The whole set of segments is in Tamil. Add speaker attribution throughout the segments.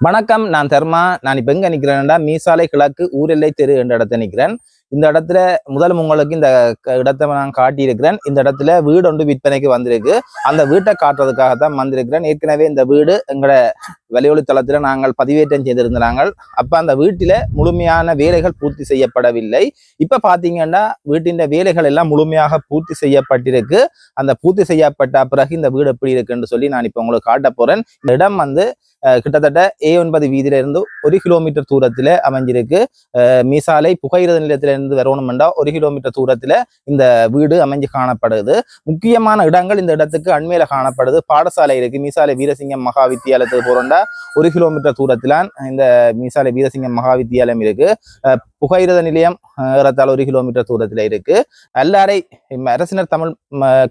Speaker 1: வணக்கம், நான் தர்மா. நான் இப்ப எங்க நிக்கிறேன்டா, மீசாலை கிழக்கு ஊரெல்லை தெரு என்ற இடத்த நிக்கிறேன். இந்த இடத்துல உங்களுக்கு இந்த இடத்தை நான் காட்டியிருக்கிறேன். இந்த இடத்துல வீடு ஒன்று விற்பனைக்கு வந்திருக்கு. அந்த வீட்டை காட்டுறதுக்காகத்தான் வந்திருக்கிறேன். ஏற்கனவே இந்த வீடு எங்களோட வலியொலி தளத்துல நாங்கள் பதிவேற்றம் செய்திருந்தாங்க. அப்ப அந்த வீட்டில முழுமையான வேலைகள் பூர்த்தி செய்யப்படவில்லை. இப்ப பாத்தீங்கன்னா வீட்டின் வேலைகள் எல்லாம் முழுமையாக பூர்த்தி செய்யப்பட்டிருக்கு. அந்த பூர்த்தி செய்யப்பட்ட பிறகு இந்த வீடு எப்படி இருக்குன்னு சொல்லி நான் இப்ப உங்களுக்கு காட்ட போறேன். இந்த இடம் கிட்டத்தட்ட A9 வீதியில இருந்து 1 கிலோமீட்டர் தூரத்துல அமைஞ்சிருக்கு. மீசாலை புகையிரத நிலையத்திலிருந்து வரணும்னா 1 கிலோமீட்டர் தூரத்துல இந்த வீடு அமைஞ்சு காணப்படுது. முக்கியமான இடங்கள் இந்த இடத்துக்கு அண்மையில காணப்படுது. பாடசாலை இருக்கு. மீசாலை வீரசிங்கம் மகா வித்தியாலயத்துக்கு போறோம்டா 1 கிலோமீட்டர் தூரத்துல இந்த மீசாலை வீரசிங்கம் மகா வித்தியாலயம் இருக்கு. புகையிரத நிலையம் ஏறத்தாழ 1 கிலோமீட்டர் தூரத்துல இருக்கு. எல்லாரை அரசினர் தமிழ்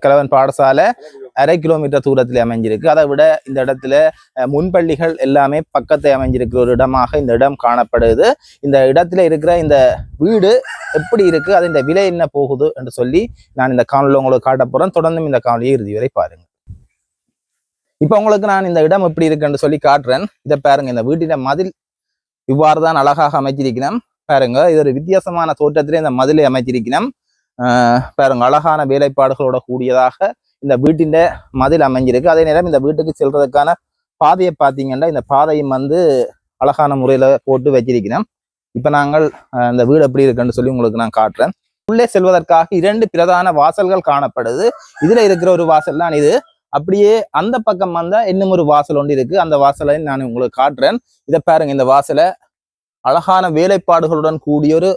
Speaker 1: கலவன் பாடசாலை 1/2 கிலோமீட்டர் தூரத்தில் அமைஞ்சிருக்கு. அதை விட இந்த இடத்துல முன்பள்ளிகள் எல்லாமே பக்கத்தை அமைஞ்சிருக்கிற ஒரு இடமாக இந்த இடம் காணப்படுது. இந்த இடத்துல இருக்கிற இந்த வீடு எப்படி இருக்கு, அது இந்த விலை என்ன போகுது என்று சொல்லி நான் இந்த காணொலியில் உங்களுக்கு காட்ட போறேன். தொடர்ந்தும் இந்த காணொலியை இறுதி வரை பாருங்க. இப்ப உங்களுக்கு நான் இந்த இடம் எப்படி இருக்குன்னு சொல்லி காட்டுறேன். இதை பாருங்க. இந்த வீட்டின் மதில் இவ்வாறு தான் அழகாக அமைச்சிருக்கணும். பாருங்க, இது ஒரு வித்தியாசமான தோற்றத்திலே இந்த மதிலை அமைச்சிருக்கணும். பாருங்க, அழகான வேலைப்பாடுகளோட கூடியதாக இந்த வீட்டின் மதில் அமைஞ்சிருக்கு. அதே நேரம் இந்த வீட்டுக்கு செல்றதுக்கான பாதையை பார்த்தீங்கன்னா இந்த பாதையும் அழகான முறையில போட்டு வச்சிருக்கிறோம். இப்ப நாங்கள் இந்த வீடு எப்படி இருக்குன்னு சொல்லி உங்களுக்கு நான் காட்டுறேன். உள்ளே செல்வதற்காக 2 பிரதான வாசல்கள் காணப்படுது. இதுல இருக்கிற ஒரு வாசல் தான் இது. அப்படியே அந்த பக்கம் வந்தா இன்னும் ஒரு வாசல் ஒன்று இருக்கு. அந்த வாசலை நான் உங்களுக்கு காட்டுறேன். இதை பாருங்க. இந்த வாசலை அழகான வேலைப்பாடுகளுடன் கூடிய ஒரு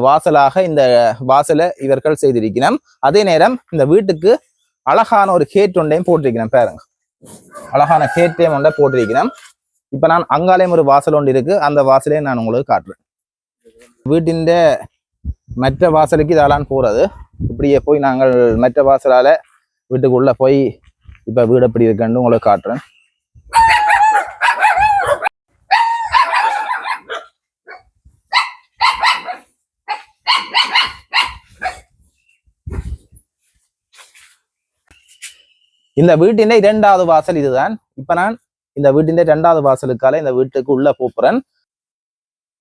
Speaker 1: வாசலாக இந்த வாசலை இவர்கள் செய்திருக்கிறோம். அதே நேரம் இந்த வீட்டுக்கு அழகான ஒரு கேட் ஒன்றையும் போட்டிருக்கிறேன். பாருங்க, அழகான கேட்டையும் ஒன்றை போட்டிருக்கிறேன். இப்ப நான் அங்காலையும் ஒரு வாசல் ஒன்று இருக்கு. அந்த வாசலையும் நான் உங்களுக்கு காட்டுறேன். வீட்டின் மற்ற வாசலுக்கு இதெல்லாம் போறது. இப்படியே போய் நாங்கள் மற்ற வாசலால வீட்டுக்குள்ள போய் இப்ப வீடு எப்படி இருக்குன்னு உங்களுக்கு காட்டுறேன். இந்த வீட்டின் 2வது வாசல் இதுதான். இப்ப நான் இந்த வீட்டின் 2வது வாசலுக்கால இந்த வீட்டுக்கு உள்ள போறேன்.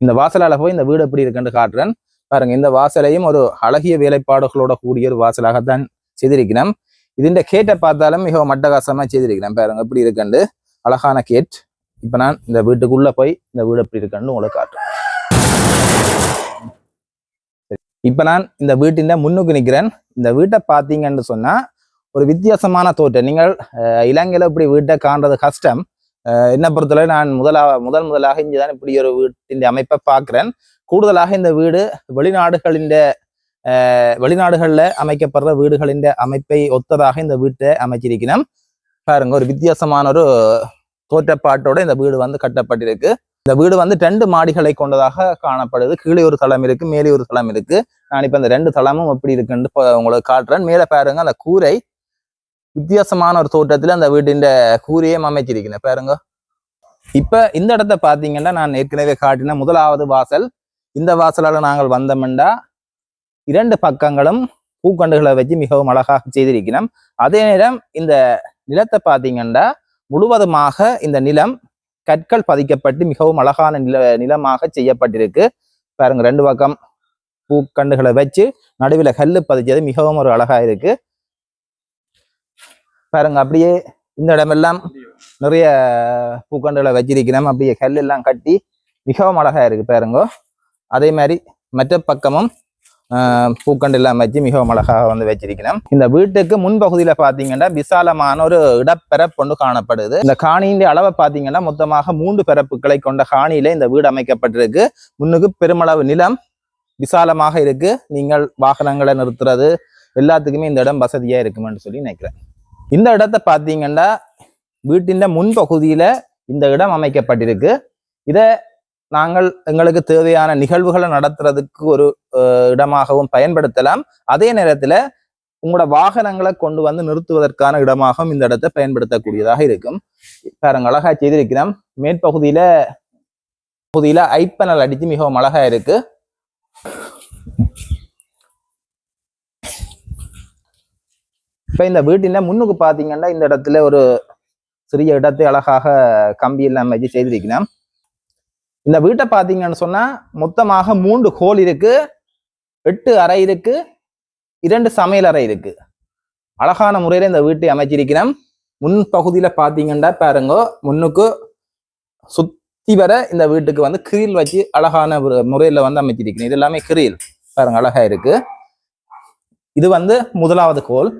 Speaker 1: இந்த வாசலால போய் இந்த வீடு எப்படி இருக்குன்னு காட்டுறேன். பாருங்க, இந்த வாசலையும் ஒரு அழகிய வேலைப்பாடுகளோட கூடிய ஒரு வாசலாகத்தான் செய்திருக்கிறேன். இதுண்ட கேட்டை பார்த்தாலும் மிகவும் மட்டகாசமா செய்திருக்கிறேன். பாருங்க எப்படி இருக்குண்டு, அழகான கேட். இப்ப நான் இந்த வீட்டுக்குள்ள போய் இந்த வீடு எப்படி இருக்குன்னு உங்களுக்கு காட்டுறேன். இப்ப நான் இந்த வீட்டின் முன்னுக்கு நிற்கிறேன். இந்த வீட்டை பார்த்தீங்கன்னு சொன்னா ஒரு வித்தியாசமான தோற்றம். நீங்கள் இலங்கையில இப்படி வீட்டை காண்றது கஷ்டம். என்ன பொறுத்தவரை நான் முதலாக இங்கேதான் இப்படி ஒரு வீட்டின் அமைப்பை பார்க்கிறேன். கூடுதலாக இந்த வீடு வெளிநாடுகள்ல அமைக்கப்படுற வீடுகளின் அமைப்பை ஒத்ததாக இந்த வீட்டை அமைச்சிருக்கணும். பாருங்க, ஒரு வித்தியாசமான ஒரு தோற்றப்பாட்டோட இந்த வீடு கட்டப்பட்டிருக்கு. இந்த வீடு 2 மாடிகளை கொண்டதாக காணப்படுது. கீழே ஒரு தளம் இருக்கு, மேலே ஒரு தளம் இருக்கு. நான் இப்ப இந்த 2 தளமும் எப்படி இருக்குன்னு உங்களுக்கு காட்டுறேன். மேலே பாருங்க, அந்த கூரை வித்தியாசமான ஒரு தோற்றத்துல அந்த வீட்டின் கூரையும் அமைச்சிருக்கிறேன். பாருங்க. இப்ப இந்த இடத்த பாத்தீங்கன்னா நான் ஏற்கனவே காட்டின 1வது வாசல். இந்த வாசலால நாங்கள் வந்தோம்னா 2 பக்கங்களும் பூக்கண்டுகளை வச்சு மிகவும் அழகாக செய்திருக்கிறோம். அதே நேரம் இந்த நிலத்தை பாத்தீங்கன்னா முழுவதுமாக இந்த நிலம் கற்கள் பதிக்கப்பட்டு மிகவும் அழகான நிலமாக செய்யப்பட்டிருக்கு. பாருங்க, 2 பக்கம் பூக்கண்டுகளை வச்சு நடுவில் கல்லு பதிச்சது மிகவும் ஒரு அழகா இருக்கு. பாருங்க, அப்படியே இந்த இடமெல்லாம் நிறைய பூக்கண்டுகளை வச்சிருக்கிறோம். அப்படியே கல் எல்லாம் கட்டி மிகவும் அழகா இருக்கு. பாருங்க, அதே மாதிரி மற்ற பக்கமும் பூக்கண்டு எல்லாம் வச்சு மிகவும் அழகாக வச்சிருக்கிறோம். இந்த வீட்டுக்கு முன்பகுதியில பாத்தீங்கன்னா விசாலமான ஒரு இடப்பரப்பு ஒன்று காணப்படுது. இந்த காணியின் அளவை பாத்தீங்கன்னா மொத்தமாக 3 பரப்புகளை கொண்ட காணியில இந்த வீடு அமைக்கப்பட்டிருக்கு. முன்னுக்கு பெருமளவு நிலம் விசாலமாக இருக்கு. நீங்கள் வாகனங்களை நிறுத்துறது எல்லாத்துக்குமே இந்த இடம் வசதியா இருக்குமென்னு சொல்லி நினைக்கிறேன். இந்த இடத்தை பார்த்தீங்கன்னா வீட்டின் முன்பகுதியில இந்த இடம் அமைக்கப்பட்டிருக்கு. இதை நாங்கள் எங்களுக்கு தேவையான நிகழ்வுகளை நடத்துறதுக்கு ஒரு இடமாகவும் பயன்படுத்தலாம். அதே நேரத்துல உங்களோட வாகனங்களை கொண்டு நிறுத்துவதற்கான இடமாகவும் இந்த இடத்தை பயன்படுத்தக்கூடியதாக இருக்கும். பாருங்க, அழகா செய்திருக்கிறோம். மேற்பகுதியில ஐப்பனல் அடிச்சு மிகவும் அழகா இருக்கு. இப்ப இந்த வீட்டின் முன்னுக்கு பாத்தீங்கன்னா இந்த இடத்துல ஒரு சிறிய இடத்தை அழகாக கம்பி எல்லாம் வச்சு செய்திருக்கணும். இந்த வீட்டை பார்த்தீங்கன்னு சொன்னா மொத்தமாக 3 ஹோல் இருக்கு, 8 அறை இருக்கு, 2 சமையல் அறை இருக்கு. அழகான முறையில இந்த வீட்டை அமைச்சிருக்கிறோம். முன் பகுதியில பாத்தீங்கன்னா பாருங்க, முன்னுக்கு சுத்தி வர இந்த வீட்டுக்கு வந்து கிரில் வச்சு அழகான முறையில வந்து அமைச்சிருக்கிறேன். இது எல்லாமே கிரில் பாருங்க, அழகா இருக்கு. இது வந்து முதலாவது ஹோல்.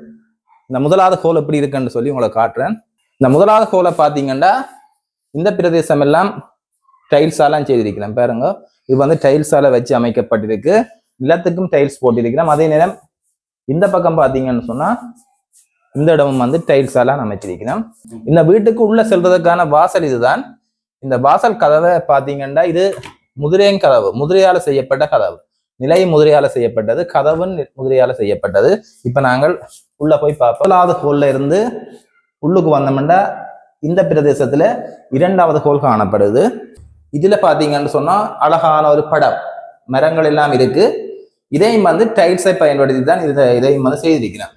Speaker 1: இந்த முதலாவது ஹோல் எப்படி இருக்குன்னு சொல்லி உங்களை காட்டுறேன். இந்த முதலாவது ஹோலை பாத்தீங்கன்னா இந்த பிரதேசம் எல்லாம் டைல்ஸாலாம் செய்திருக்கிறேன் பாருங்க. இது வந்து டைல்ஸால வச்சு அமைக்கப்பட்டிருக்கு. நிலத்துக்கும் டைல்ஸ் போட்டிருக்கிறோம். அதே நேரம் இந்த பக்கம் பாத்தீங்கன்னு சொன்னா இந்த இடமும் வந்து டைல்ஸால அமைச்சிருக்கிறோம். இந்த வீட்டுக்கு உள்ள செல்வதற்கான வாசல் இதுதான். இந்த வாசல் கதவை பாத்தீங்கன்னா இது முதிரையின் கதவு, முதிரையால செய்யப்பட்ட கதவு, நிலை முதிரையால செய்யப்பட்டது, கதவு முதிரையால செய்யப்பட்டது. இப்ப நாங்கள் உள்ள போய் பார்ப்போம். முதலாவது ஹோல்ல இருந்து உள்ளுக்கு வந்தோம்னா இந்த பிரதேசத்துல 2வது ஹோல் காணப்படுது. இதுல பாத்தீங்கன்னு சொன்னா அழகான ஒரு படம், மரங்கள் எல்லாம் இருக்கு. இதையும் வந்து டைல்ஸை பயன்படுத்தி தான் இதையும் வந்து செய்திருக்கிறேன்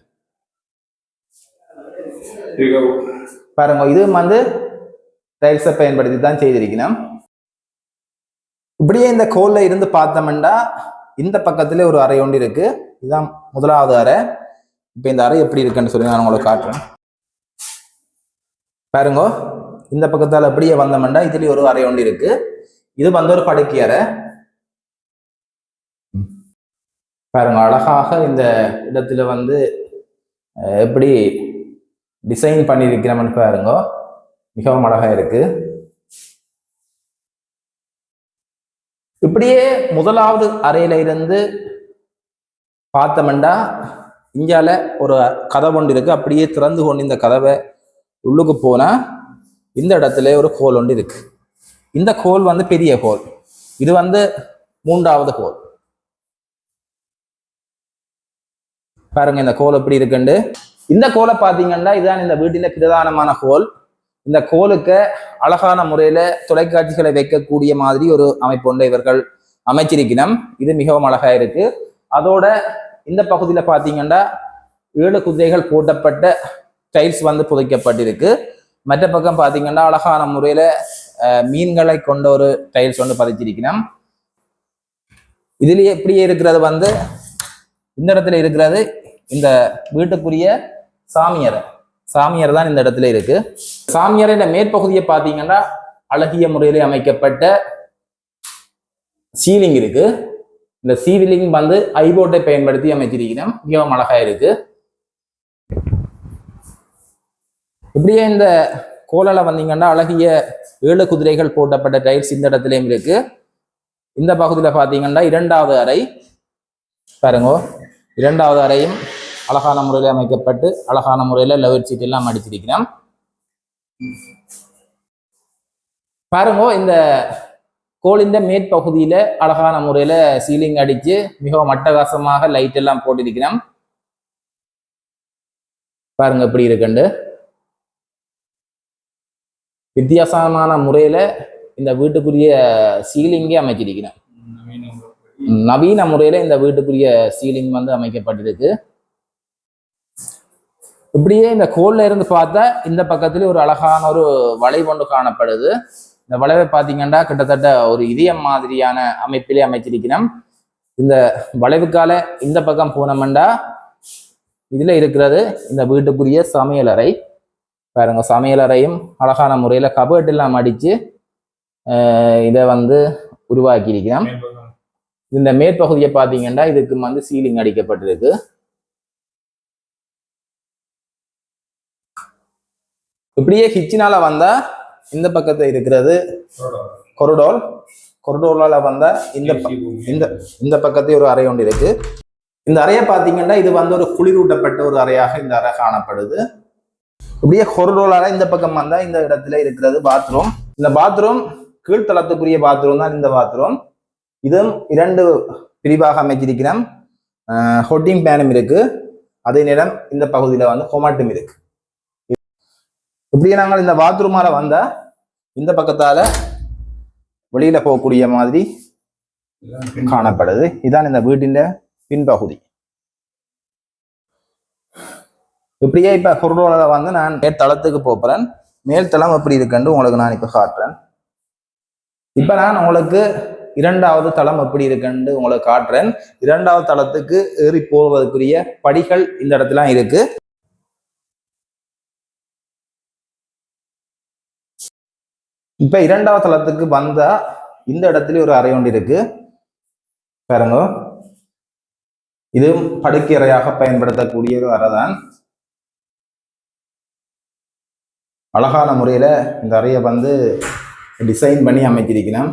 Speaker 1: பாருங்க. இதுவும் வந்து டைல்ஸை பயன்படுத்தி தான் செய்திருக்கிறேன். இப்படியே இந்த கோல்ல இருந்து பார்த்தோம்னா இந்த பக்கத்துல ஒரு அறை ஒன்று இருக்கு. இதுதான் முதலாவது அறை. இப்ப இந்த அறை எப்படி இருக்குன்னு சொல்லி நான் உங்களுக்கு காட்டுறேன் பாருங்க. இந்த பக்கத்தால் அப்படியே வந்தோம்னா இதுல ஒரு அறை ஒன்று இருக்கு. இது வந்து ஒரு படுக்கை அறை பாருங்க. அழகாக இந்த இடத்துல வந்து எப்படி டிசைன் பண்ணியிருக்கிறோம்னு பாருங்க, மிகவும் அழகா இருக்கு. இப்படியே முதலாவது அறையில இருந்து பார்த்தோம்னா இங்கால ஒரு கதவு ஒன்று இருக்கு. அப்படியே திறந்து கொண்டு இந்த கதவை உள்ளுக்கு போனா இந்த இடத்துல ஒரு கோல் ஒன்று இருக்கு. இந்த கோல் வந்து பெரிய கோல். இது வந்து 3வது கோல் பாருங்க. இந்த கோல் எப்படி இருக்குண்டு. இந்த கோலை பாத்தீங்கன்னா இதுதான் இந்த வீட்டில பிரதானமான கோல். இந்த கோலுக்கு அழகான முறையில தொலைக்காட்சிகளை வைக்கக்கூடிய மாதிரி ஒரு அமைப்பு ஒன்று இவர்கள் அமைச்சிருக்கணும். இது மிகவும் அழகா இருக்கு. அதோட இந்த பகுதியில பாத்தீங்கன்னா 7 குதிரைகள் போட்டப்பட்ட டைல்ஸ் வந்து புதைக்கப்பட்டிருக்கு. மற்ற பக்கம் பாத்தீங்கன்னா அழகான முறையில மீன்களை கொண்ட ஒரு டைல்ஸ் வந்து பதிச்சிருக்கணும். இதுலயே எப்படியே இருக்கிறது வந்து இந்த இடத்துல இருக்கிறது இந்த வீட்டுக்குரிய சாமியறை. சாமியார் தான் இந்த இடத்துல இருக்கு. சாமியாரின் மேற்பகுதியை பார்த்தீங்கன்னா அழகிய முறையிலே அமைக்கப்பட்ட சீலிங் இருக்கு. இந்த சீலிங் வந்து ஐபோர்ட்டை பயன்படுத்தி அமைச்சிருக்கிறோம். மிகவும் அழகா இருக்கு. இப்படியே இந்த கோலால வந்தீங்கன்னா அழகிய 7 குதிரைகள் போட்டப்பட்ட டைல்ஸ் இந்த இடத்துலயும் இருக்கு. இந்த பகுதியில பாத்தீங்கன்னா 2வது அறை பாருங்க. 2வது அறையும் அழகான முறையில் அமைக்கப்பட்டு அழகான முறையில் லெவல் சீட் எல்லாம் அடிச்சிருக்கிறோம் பாருங்க. இந்த கோலின் மேற்பகுதியில அழகான முறையில சீலிங் அடிச்சு மிகவும் அட்டகாசமாக லைட் எல்லாம் போட்டிருக்கிறோம் பாருங்க எப்படி இருக்குண்டு. வித்தியாசமான முறையில இந்த வீட்டுக்குரிய சீலிங்கே அமைச்சிருக்கிறோம். நவீன முறையில இந்த வீட்டுக்குரிய சீலிங் வந்து அமைக்கப்பட்டிருக்கு. இப்படியே இந்த கோல்ல இருந்து பார்த்தா இந்த பக்கத்துல ஒரு அழகான ஒரு வளைவு ஒன்று காணப்படுது. இந்த வளைவை பார்த்தீங்கன்னா கிட்டத்தட்ட ஒரு இதயம் மாதிரியான அமைப்பிலே அமைச்சிருக்கிறோம். இந்த வளைவுக்கால இந்த பக்கம் போனோம்னா இதுல இருக்கிறது இந்த வீட்டுக்குரிய சமையல் அறை பாருங்க. சமையல் அறையும் அழகான முறையில கபர்ட் எல்லாம் அடிச்சு இதை வந்து உருவாக்கி இருக்கிறோம். இந்த மேற்பகுதியை பார்த்தீங்கன்னா இதுக்கு வந்து சீலிங் அடிக்கப்பட்டிருக்கு. இப்படியே கிச்சனால வந்தா இந்த பக்கத்துல இருக்கிறது கொரிடோர். கொரிடோர்ல வந்தா இந்த பக்கத்துல ஒரு அறை ஒன்று இருக்கு. இந்த அறையை பார்த்தீங்கன்னா இது வந்து ஒரு குளிரூட்டப்பட்ட ஒரு அறையாக இந்த அறை காணப்படுது. இப்படியே கொரிடோர்ல இந்த பக்கம் வந்தா இந்த இடத்துல இருக்கிறது பாத்ரூம். இந்த பாத்ரூம் கீழ்த்தளத்துக்குரிய பாத்ரூம் தான் இந்த பாத்ரூம். இதுவும் 2 பிரிவாக அமைச்சிருக்கிறோம். ஹொட்டிங் பேனும் இருக்கு. அதே நேரம் இந்த பகுதியில வந்து கொமாட்டும் இருக்கு. இப்படியே நாங்கள் இந்த பாத்ரூமால வந்தா இந்த பக்கத்தால வெளியில போகக்கூடிய மாதிரி காணப்படுது. இதான் இந்த வீட்டின் பின்பகுதி. இப்படியே இப்ப கொரிடோர்ல வந்து நான் தளத்துக்கு போறேன். மேல் தளம் எப்படி இருக்குன்னு உங்களுக்கு நான் இப்ப காட்டுறேன். இப்ப நான் உங்களுக்கு இரண்டாவது தளம் எப்படி இருக்குன்னு உங்களுக்கு காட்டுறேன். இரண்டாவது தளத்துக்கு ஏறி போவதற்குரிய படிகள் இந்த இடத்துல இருக்கு. இப்ப இரண்டாவது தளத்துக்கு வந்தா இந்த இடத்துல ஒரு அறை ஒன்று இருக்கு பாருங்க. இதுவும் படுக்கை அறையாக பயன்படுத்தக்கூடிய ஒரு அறை தான். அழகான முறையில இந்த அறையை வந்து டிசைன் பண்ணி அமைச்சிருக்கிறேன்.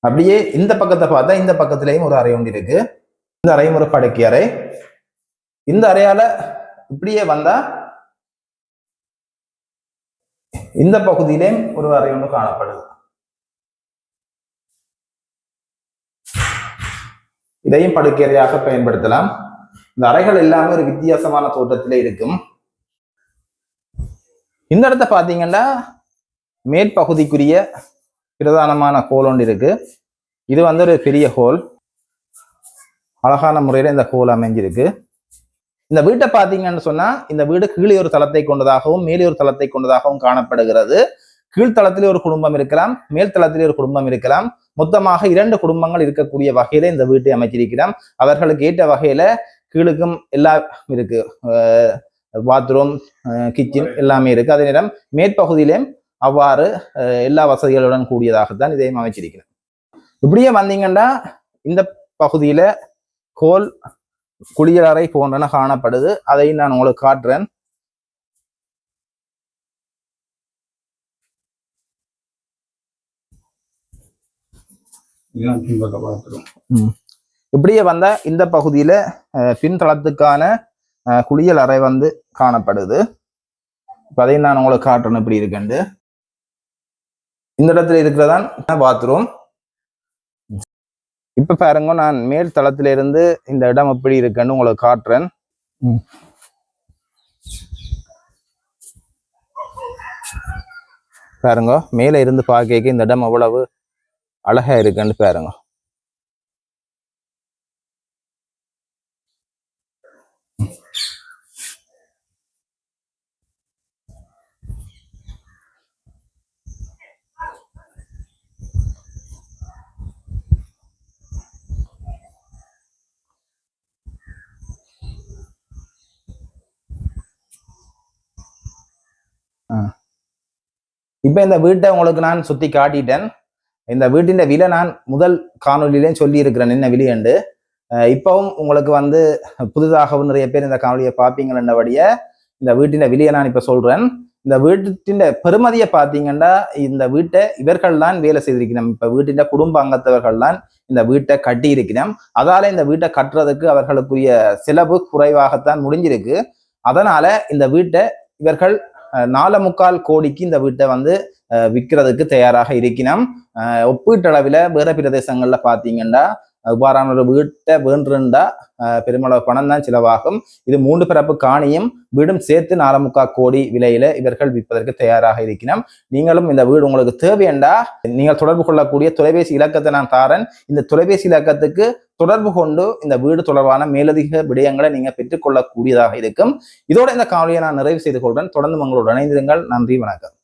Speaker 1: அப்படியே இந்த பக்கத்தை பார்த்தா இந்த பக்கத்திலையும் ஒரு அறை ஒன்று இருக்கு. இந்த அறையும் ஒரு படுக்கை அறை. இந்த அறையால இப்படியே வந்தா இந்த பகுதியிலேயும் ஒரு அறை ஒன்று காணப்படுது. இதையும் படுக்கை அறையாக பயன்படுத்தலாம். இந்த அறைகள் எல்லாமே ஒரு வித்தியாசமான தோற்றத்திலே இருக்கும். இந்த இடத்த பாத்தீங்கன்னா மேற்பகுதிக்குரிய பிரதானமான ஹோல் ஒன்று இருக்கு. இது வந்து ஒரு பெரிய ஹோல். அழகான முறையில இந்த ஹோல் அமைஞ்சிருக்கு. இந்த வீட்டை பாத்தீங்கன்னு சொன்னா இந்த வீடு கீழே ஒரு தளத்தை கொண்டதாகவும் மேலே ஒரு தளத்தை கொண்டதாகவும் காணப்படுகிறது. கீழ்த்தளத்திலே ஒரு குடும்பம் இருக்கலாம், மேல் தளத்திலே ஒரு குடும்பம் இருக்கலாம். மொத்தமாக 2 குடும்பங்கள் இருக்கக்கூடிய வகையில இந்த வீட்டை அமைச்சிருக்கிறோம். அவர்களுக்கு ஏற்ற வகையில கீழுக்கும் எல்லாம் இருக்கு. பாத்ரூம், கிச்சன் எல்லாமே இருக்கு. அதே நேரம் மேற்பகுதியிலும் அவ்வாறு எல்லா வசதிகளுடன் கூடியதாகத்தான் இதையும் அமைச்சிருக்கிறேன். இப்படியே வந்தீங்கன்னா இந்த பகுதியில ஹோல், குளியலறை போன்றன காணப்படுது. அதையும் நான் உங்களுக்கு காட்டுறேன். இப்படியே வந்த இந்த பகுதியில பின்தளத்துக்கான குளியல் அறை வந்து காணப்படுது. அதையும் நான் உங்களுக்கு காட்டுறேன் எப்படி இருக்குண்டு. இந்த இடத்துல இருக்கிறதான் பாத்ரூம். இப்ப பாருங்க, நான் மேல் தளத்தில இருந்து இந்த இடம் எப்படி இருக்குன்னு உங்களுக்கு காட்டுறேன். பாருங்க, மேல இருந்து பார்க்க இந்த இடம் அவ்வளவு அழகா இருக்குன்னு பாருங்க. இப்ப இந்த வீட்டை உங்களுக்கு நான் சுத்தி காட்டிட்டேன். இந்த வீட்டின் விலை நான் முதல் காணொலியிலேயும் சொல்லி இருக்கிறேன் என்ன விலையண்டு. இப்பவும் உங்களுக்கு வந்து புதிதாகவும் நிறைய பேர் இந்த காணொலியை பார்ப்பீங்கன்னபடிய இந்த வீட்டின் விலையை நான் இப்ப சொல்றேன். இந்த வீட்டின் பெருமதியை பார்த்தீங்கன்னா இந்த வீட்டை இவர்கள் தான் வேலை செய்திருக்கிறோம். இப்ப வீட்டின் குடும்ப அங்கத்தவர்கள் தான் இந்த வீட்டை கட்டி இருக்கிறோம். அதால இந்த வீட்டை கட்டுறதுக்கு அவர்களுக்குரிய செலவு குறைவாகத்தான் முடிஞ்சிருக்கு. அதனால இந்த வீட்டை இவர்கள் 4.25 கோடிக்கு இந்த வீட்டை வந்து விற்கிறதுக்கு தயாராக இருக்கணும். ஒப்பீட்டளவில் வேற பிரதேசங்கள்ல பாத்தீங்கன்னா இவ்வாறான ஒரு வீட்டை வேண்டுண்டா பெருமளவு பணம் தான் செலவாகும். இது 3 பிறப்பு காணியும் வீடும் சேர்த்து 4.25 கோடி விலையில இவர்கள் விற்பதற்கு தயாராக இருக்கணும். நீங்களும் இந்த வீடு உங்களுக்கு தேவையண்டா நீங்கள் தொடர்பு கொள்ளக்கூடிய தொலைபேசி இலக்கத்தை நான் தாரேன். இந்த தொலைபேசி இலக்கத்துக்கு தொடர்பு கொண்டு இந்த வீடு தொடர்பான மேலதிக விடயங்களை நீங்க பெற்றுக்கொள்ளக்கூடியதாக இருக்கும். இதோட இந்த காணொலியை நான் நிறைவு செய்து கொள்றேன். தொடர்ந்து உங்களோடு இணைந்திருங்கள். நன்றி, வணக்கம்.